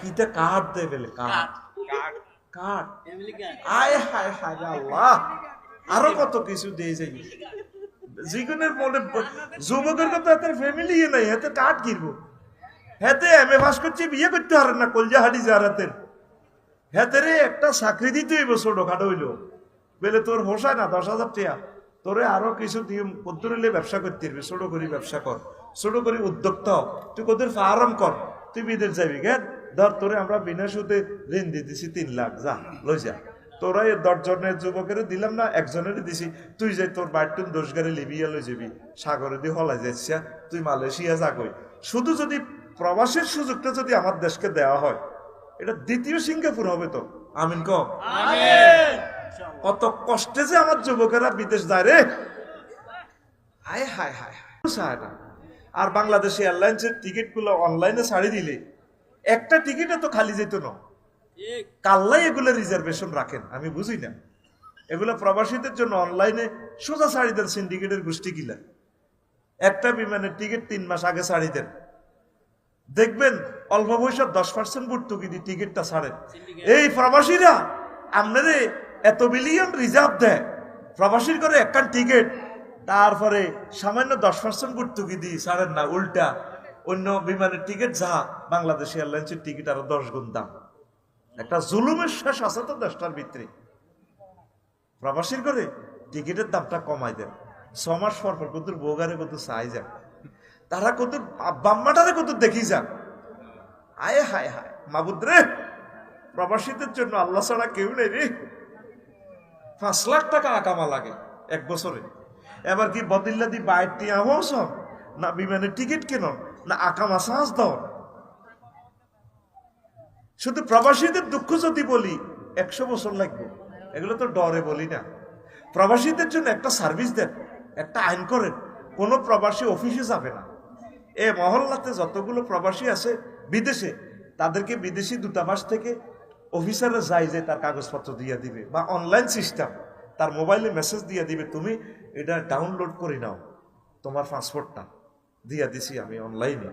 কিটা কার্ড দেয় বলে কার্ড কার্ড আয় হায় হায় আল্লাহ আরো কত কিছু দিয়ে যাই জীবনের মনে যুবকের কথা এত ফ্যামিলি নাই এত কার্ড কিনবো হেতে এমএ পাস করছে বিয়ে করতে পারেন না কলজা হাডি জারাতের হেতে রে একটা চাকরি দিতে হইব ছোটখাটো হইলো বলে তোর হোসায় না 10,000 টাকা তোরে আরো কিছু দিয়ে পদ্ধতি ব্যবসা করতে পারবি ছোট করে ব্যবসা কর ছোট করে উদ্যোক্তা তুই কোদের ফার্ম কর তুই বিদেশ যাবি গে ধর তোরে আমরা বিনা সুদে ঋণ দিয়ে দিছি 3 লাখ যা লই যা তোরা 10 জনের যুবকের দিলাম না একজনের দিছি তুই যাই তোর বাইটুন 10 গাড়ি লিবিয়া লই যাবি সাগরে দিয়ে হলাই যাচ্ছিস তুই মালয়েশিয়া যা কই শুধু যদি প্রবাসের সুযোগটা যদি আমার দেশকে দেওয়া হয় এটা দ্বিতীয় সিঙ্গাপুর হবে তো আমিন ক আমিন কত কষ্টে যে আমার যুবকেরা বিদেশ যায় রে হায় হায় হায় হায় না আর বাংলাদেশে এয়ারলাইন্সের টিকিট গুলো অনলাইনে ছাড়ি দিলে একটা টিকিটে তো খালি যেত না কাল্লাই এগুলো রিজার্ভেশন রাখেন আমি বুঝি না এগুলো প্রবাসীদের জন্য অনলাইনে সোজা ছাড়ি দেন সিন্ডিকেটের গোষ্ঠী কিলা একটা বিমানের টিকিট 3 মাস আগে ছাড়ি দেন দেখবেন অল্প পয়সা 10% ভর্তুকি দিয়ে টিকিটটা ছাড়েন এই প্রবাসীরা আপনারে এত বিলিয়ন রিজার্ভ দেয় প্রবাসীর করে একখান টিকিট তারপরে সামান্য 10% ভর্তুকি দিয়ে ছাড়েন না উল্টা অন্য বিমানের টিকিট যা বাংলাদেশ এয়ারলাইন্সের টিকিট আরো 10 গুণ দাম একটা জুলুমের শেষ আছে তো দেশটার ভিতরে প্রবাসীর করে টিকিটের দামটা কমাই দেন 6 মাস পর পর কত বোগারে কত চাই যান তারা কত বাম্মাটারে কত দেখি যান আয় হায় হায় মাবুদ রে প্রবাসীদের জন্য আল্লাহ ছাড়া কেউ নেই রে 5 লাখ টাকা আকামা লাগে এক বছরে এবার কি বদিল্লা দি বাইরটি আহস না বিমানের টিকিট কেন না আকামা সাহস দাও শুধু প্রবাসীদের দুঃখ যদি বলি 100 বছর লাগবে এগুলো তো ডরে বলি না প্রবাসীদের জন্য একটা সার্ভিস দেন একটা আইন করেন কোন প্রবাসী অফিসে যাবে না এ মহল্লাতে যতগুলো প্রবাসী আছে বিদেশে তাদেরকে বিদেশি দূতাবাস থেকে অফিসাররা যায় যে তার কাগজপত্র দিয়ে দিবে বা অনলাইন সিস্টেম তার মোবাইলে মেসেজ দিয়ে দিবে তুমি এটা ডাউনলোড করে নাও তোমার পাসপোর্টটা দিয়ে দিছি আমি অনলাইনে